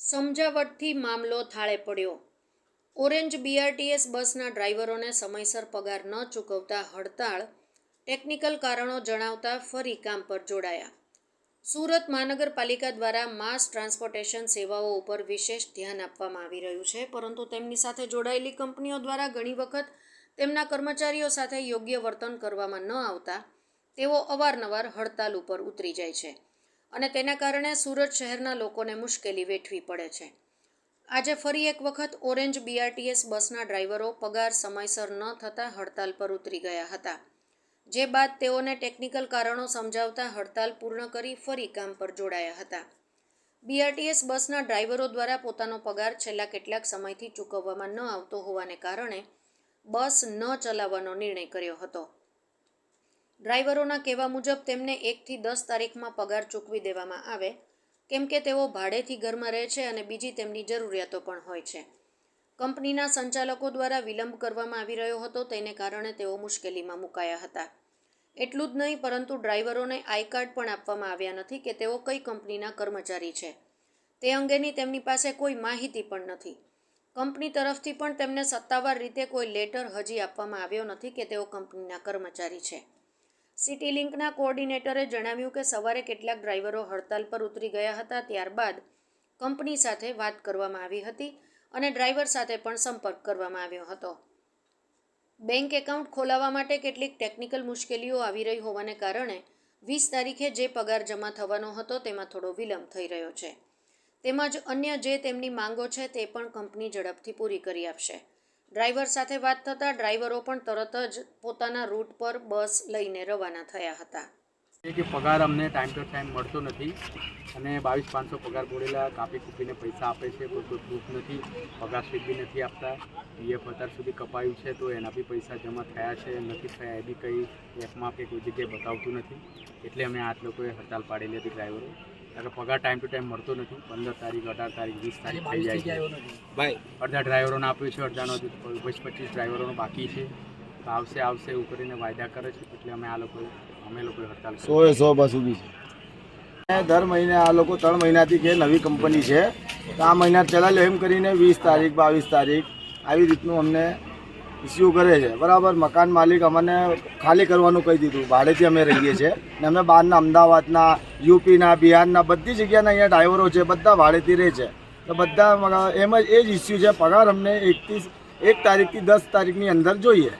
સમજાવટથી મામલો થાળે પડ્યો। Orange BRTS બસના ડ્રાઈવરોને સમયસર પગાર ન ચૂકવતા હડતાળ, ટેકનિકલ કારણો જણાવતા ફરી કામ પર જોડાયા। સુરત મહાનગરપાલિકા દ્વારા માસ ટ્રાન્સપોર્ટેશન સેવાઓ ઉપર વિશેષ ધ્યાન આપવામાં આવી રહ્યું છે, પરંતુ તેમની સાથે જોડાયેલી કંપનીઓ દ્વારા ઘણી વખત તેમના કર્મચારીઓ સાથે યોગ્ય વર્તન કરવામાં ન આવતા તેઓ અવારનવાર હડતાલ ઉપર ઉતરી જાય છે અને તેના કારણે સુરત શહેરના લોકોને મુશ્કેલી વેઠવી પડે છે। આજે ફરી એક વખત ઓરેન્જ બીઆરટીએસ બસના ડ્રાઈવરો પગાર સમયસર ન થતાં હડતાલ પર ઉતરી ગયા હતા, જે બાદ તેઓને ટેકનિકલ કારણો સમજાવતા હડતાલ પૂર્ણ કરી ફરી કામ પર જોડાયા હતા। બીઆરટીએસ બસના ડ્રાઈવરો દ્વારા પોતાનો પગાર છેલ્લા કેટલાક સમયથી ચૂકવવામાં ન આવતો હોવાને કારણે બસ ન ચલાવવાનો નિર્ણય કર્યો હતો। ડ્રાઈવરોના કહેવા મુજબ તેમને 1 થી 10 તારીખમાં પગાર ચૂકવી દેવામાં આવે, કેમ કે તેઓ ભાડેથી ઘરમાં રહે છે અને બીજી તેમની જરૂરિયાતો પણ હોય છે। કંપનીના સંચાલકો દ્વારા વિલંબ કરવામાં આવી રહ્યો હતો, તેને કારણે તેઓ મુશ્કેલીમાં મુકાયા હતા। એટલું જ નહીં, પરંતુ ડ્રાઈવરોને આઈ કાર્ડ પણ આપવામાં આવ્યા નથી કે તેઓ કઈ કંપનીના કર્મચારી છે તે અંગેની તેમની પાસે કોઈ માહિતી પણ નથી। કંપની તરફથી પણ તેમને સત્તાવાર રીતે કોઈ લેટર હજી આપવામાં આવ્યો નથી કે તેઓ કંપનીના કર્મચારી છે। સિટી લિંકના કોઓર્ડિનેટરે જણાવ્યું કે સવારે કેટલાક ડ્રાઈવરો હડતાલ પર ઉતરી ગયા હતા, ત્યારબાદ કંપની સાથે વાત કરવામાં આવી હતી અને ડ્રાઈવર સાથે પણ સંપર્ક કરવામાં આવ્યો હતો। બેંક એકાઉન્ટ ખોલાવવા માટે કેટલીક ટેકનિકલ મુશ્કેલીઓ આવી રહી હોવાને કારણે 20 તારીખે જે પગાર જમા થવાનો હતો તેમાં થોડો વિલંબ થઈ રહ્યો છે, તેમજ અન્ય જે તેમની માંગો છે તે પણ કંપની ઝડપથી પૂરી કરી આપશે। ડ્રાઈવર સાથે વાત થતાં ડ્રાઈવરો પણ તરત જ પોતાના રૂટ પર બસ લઈને રવાના થયા હતા। કે પગાર અમને ટાઈમ ટુ ટાઈમ મળતો નથી અને 22,500 પગાર બોલેલા કાપી કૂપીને પૈસા આપે છે, કોઈ પ્રૂફ નથી, પગાર સ્લીપ બી નથી આપતા। પીએફ અત્યાર સુધી કપાયું છે તો એના બી પૈસા જમા થયા છે નથી થયા એ બી કંઈ એપમાં કે કોઈ જગ્યાએ બતાવતું નથી, એટલે અમે આ લોકોએ હડતાલ પાડેલી હતી ડ્રાઈવરો, કારણ કે પગાર ટાઈમ ટુ ટાઈમ મળતો નથી। 15 તારીખ 18 તારીખ 20 તારીખ થઈ જાય છે ભાઈ, અડધા ડ્રાઈવરોને આપ્યું છે, અડધાનો 25 ડ્રાઈવરોનો બાકી છે, આવશે એવું કરીને વાયદા કરે છે, એટલે અમે લોકોએ હડતાલ 100 બસ ઊભી છે। દર મહિને આ લોકો 3 મહિનાથી કે નવી કંપની છે તો આ મહિના ચલાવી લો એમ કરીને 20 તારીખ 22 તારીખ આવી રીતનું અમને ઇસ્યુ કરે છે, બરાબર। મકાન માલિક અમને ખાલી કરવાનું કહી દીધું, ભાડેથી અમે રહીએ છીએ ને અમે બહારના અમદાવાદના, યુપીના, બિહારના બધી જગ્યાના અહીંયા ડ્રાઈવરો છે, બધા ભાડેથી રહે છે, તો બધા એમ જ એ જ ઇસ્યુ છે। પગાર અમને 1 તારીખથી 10 તારીખની અંદર જોઈએ,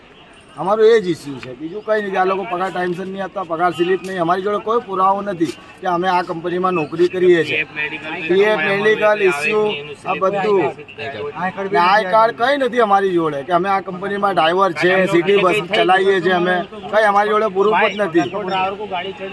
અમારો એ જ ઇસ્યુ છે, બીજું કંઈ નથી। આ લોકો પગાર ટાઈમસર નહીં આપતા, પગાર સ્લીપ નહીં, અમારી જોડે કોઈ પુરાવો નથી કે અમે આ કંપનીમાં નોકરી કરીએ છીએ। પીએફ મેડિકલ ઇસ્યુ આ બધું, આઈ કાર્ડ કંઈ નથી અમારી જોડે કે અમે આ કંપનીમાં ડ્રાઈવર છે, સિટી બસ ચલાવીએ છીએ, અમે કંઈ અમારી જોડે પ્રૂફ જ નથી।